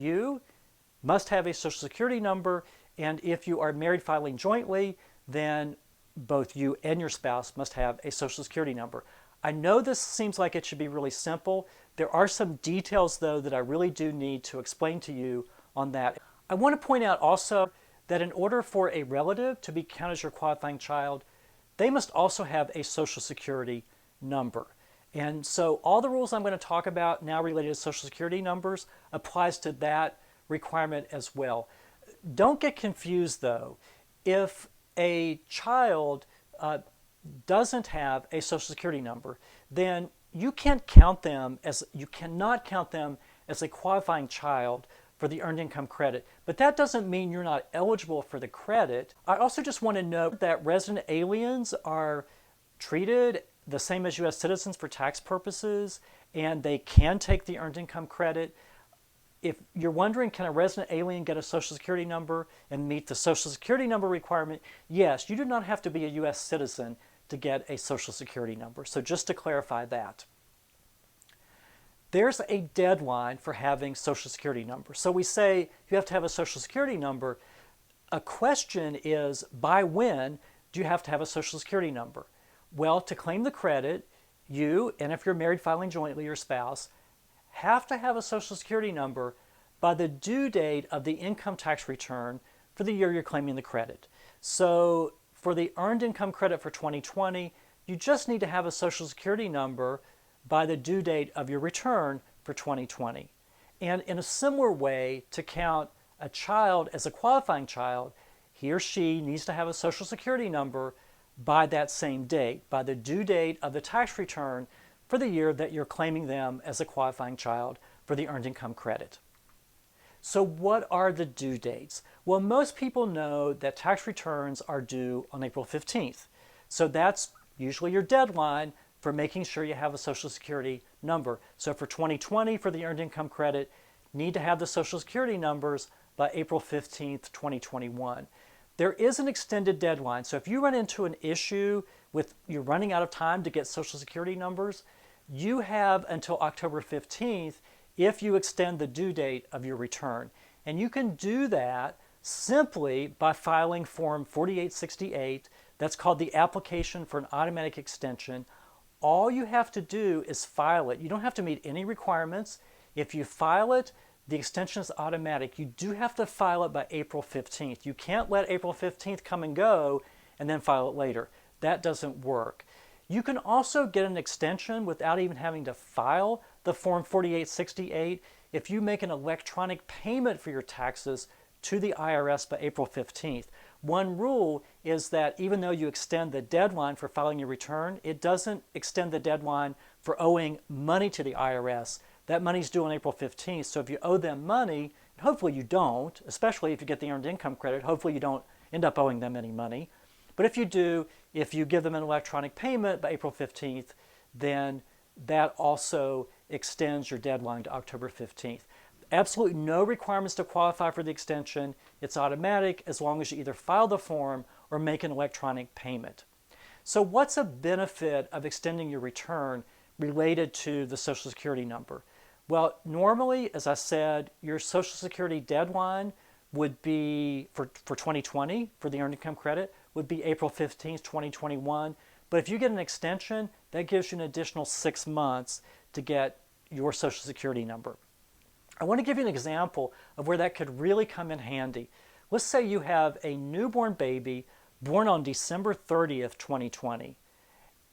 You must have a Social Security number, and if you are married filing jointly, then both you and your spouse must have a Social Security number. I know this seems like it should be really simple. There are some details, though, that I really do need to explain to you on that. I want to point out also that in order for a relative to be counted as your qualifying child, they must also have a Social Security number. And so all the rules I'm going to talk about now related to Social Security numbers applies to that requirement as well. Don't get confused, though. If a child doesn't have a Social Security number, then you cannot count them as a qualifying child for the earned income credit. But that doesn't mean you're not eligible for the credit. I also just want to note that resident aliens are treated the same as U.S. citizens for tax purposes, and they can take the earned income credit. If you're wondering, can a resident alien get a Social Security number and meet the Social Security number requirement? Yes, you do not have to be a U.S. citizen to get a Social Security number. So just to clarify that. There's a deadline for having Social Security numbers. So we say you have to have a Social Security number. A question is, by when do you have to have a Social Security number? Well, to claim the credit, you, and if you're married filing jointly, your spouse, have to have a Social Security number by the due date of the income tax return for the year you're claiming the credit. So for the earned income credit for 2020, you just need to have a Social Security number by the due date of your return for 2020. And in a similar way, to count a child as a qualifying child, he or she needs to have a Social Security number by that same date, by the due date of the tax return for the year that you're claiming them as a qualifying child for the earned income credit. So what are the due dates? Well, most people know that tax returns are due on April 15th. So that's usually your deadline for making sure you have a Social Security number. So for 2020, for the earned income credit, need to have the Social Security numbers by April 15th, 2021. There is an extended deadline. So if you run into an issue with you're running out of time to get Social Security numbers, you have until October 15th if you extend the due date of your return. And you can do that simply by filing Form 4868. That's called the application for an automatic extension. All you have to do is file it. You don't have to meet any requirements. If you file it, the extension is automatic. You do have to file it by April 15th. You can't let April 15th come and go and then file it later. That doesn't work. You can also get an extension without even having to file the Form 4868 if you make an electronic payment for your taxes to the IRS by April 15th. One rule is that even though you extend the deadline for filing your return, it doesn't extend the deadline for owing money to the IRS. That money's due on April 15th, so if you owe them money, hopefully you don't, especially if you get the earned income credit, hopefully you don't end up owing them any money. But if you do, if you give them an electronic payment by April 15th, then that also extends your deadline to October 15th. Absolutely no requirements to qualify for the extension. It's automatic as long as you either file the form or make an electronic payment. So what's a benefit of extending your return related to the Social Security number? Well, normally, as I said, your Social Security deadline would be, for 2020, for the earned income credit, would be April 15th, 2021. But if you get an extension, that gives you an additional 6 months to get your Social Security number. I want to give you an example of where that could really come in handy. Let's say you have a newborn baby born on December 30th, 2020.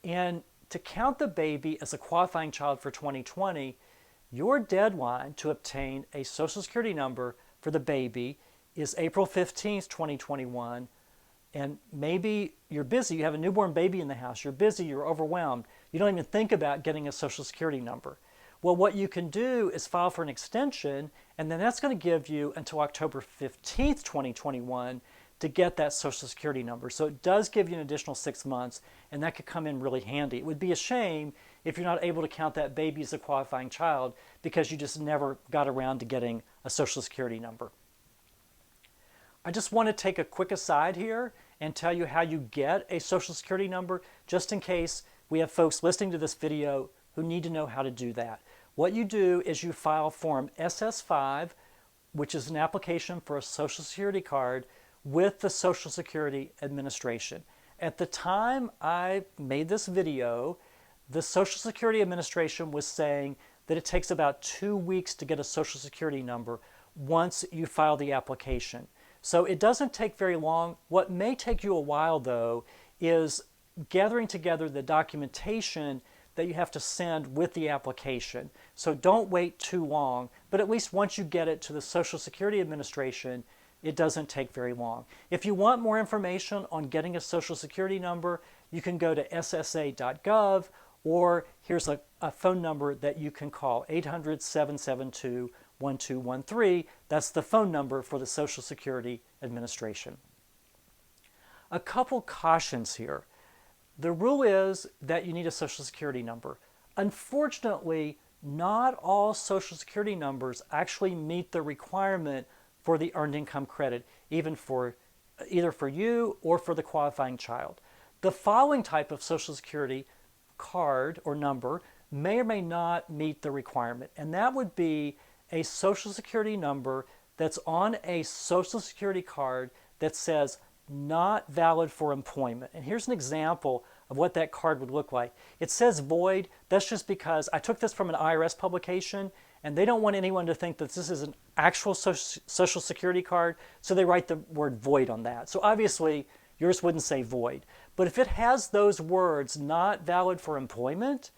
And to count the baby as a qualifying child for 2020, your deadline to obtain a Social Security number for the baby is April 15th, 2021. And maybe you're busy, you have a newborn baby in the house, you're busy, you're overwhelmed, you don't even think about getting a Social Security number. Well, what you can do is file for an extension, and then that's going to give you until October 15th, 2021 to get that Social Security number. So it does give you an additional 6 months, and that could come in really handy. It would be a shame if you're not able to count that baby as a qualifying child because you just never got around to getting a Social Security number. I just want to take a quick aside here and tell you how you get a Social Security number, just in case we have folks listening to this video who need to know how to do that. What you do is you file Form SS5 which is an application for a Social Security card with the Social Security Administration. At the time I made this video, the Social Security Administration was saying that it takes about 2 weeks to get a Social Security number once you file the application. So it doesn't take very long. What may take you a while, though, is gathering together the documentation that you have to send with the application. So don't wait too long, but at least once you get it to the Social Security Administration, it doesn't take very long. If you want more information on getting a Social Security number, you can go to ssa.gov, or here's a phone number that you can call, 800-772-1213. That's the phone number for the Social Security Administration. A couple cautions here. The rule is that you need a Social Security number. Unfortunately, not all Social Security numbers actually meet the requirement for the Earned Income Credit, either for you or for the qualifying child. The following type of Social Security card or number may or may not meet the requirement, and that would be a Social Security number that's on a Social Security card that says not valid for employment. And here's an example of what that card would look like. It says void. That's just because I took this from an IRS publication, and they don't want anyone to think that this is an actual Social Security card, so they write the word void on that. So obviously yours wouldn't say void. But if it has those words, not valid for employment,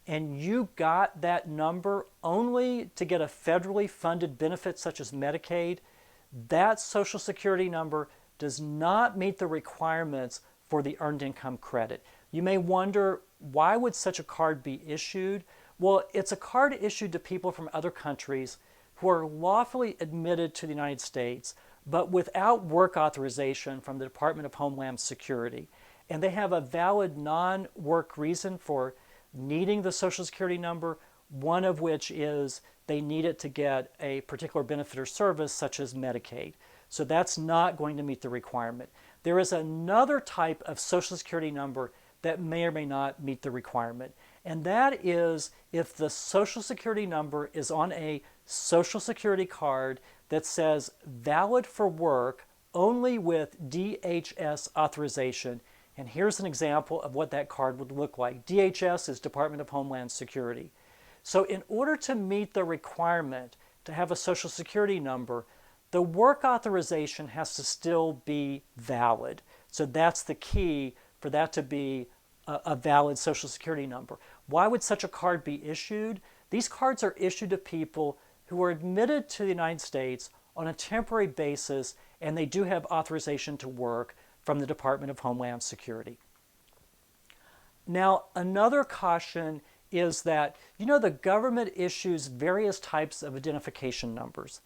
and you got that number only to get a federally funded benefit such as Medicaid, that Social Security number does not meet the requirements for the Earned Income Credit. You may wonder, why would such a card be issued? Well, it's a card issued to people from other countries who are lawfully admitted to the United States, but without work authorization from the Department of Homeland Security. And they have a valid non-work reason for needing the Social Security number, one of which is they need it to get a particular benefit or service such as Medicaid. So that's not going to meet the requirement. There is another type of Social Security number that may or may not meet the requirement, and that is if the Social Security number is on a Social Security card that says valid for work only with DHS authorization. And here's an example of what that card would look like. DHS is Department of Homeland Security. So in order to meet the requirement to have a Social Security number, the work authorization has to still be valid. So that's the key for that to be a valid Social Security number. Why would such a card be issued? These cards are issued to people who are admitted to the United States on a temporary basis, and they do have authorization to work from the Department of Homeland Security. Now, another caution is that, the government issues various types of identification numbers.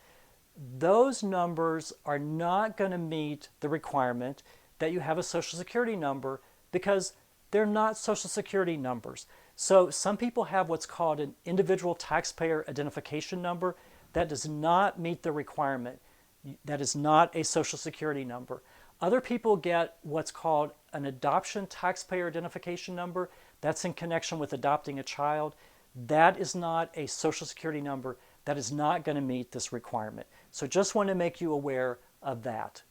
Those numbers are not going to meet the requirement that you have a Social Security number because they're not Social Security numbers. So some people have what's called an individual taxpayer identification number. That does not meet the requirement. That is not a Social Security number. Other people get what's called an adoption taxpayer identification number. That's in connection with adopting a child. That is not a Social Security number. That is not going to meet this requirement. So just want to make you aware of that.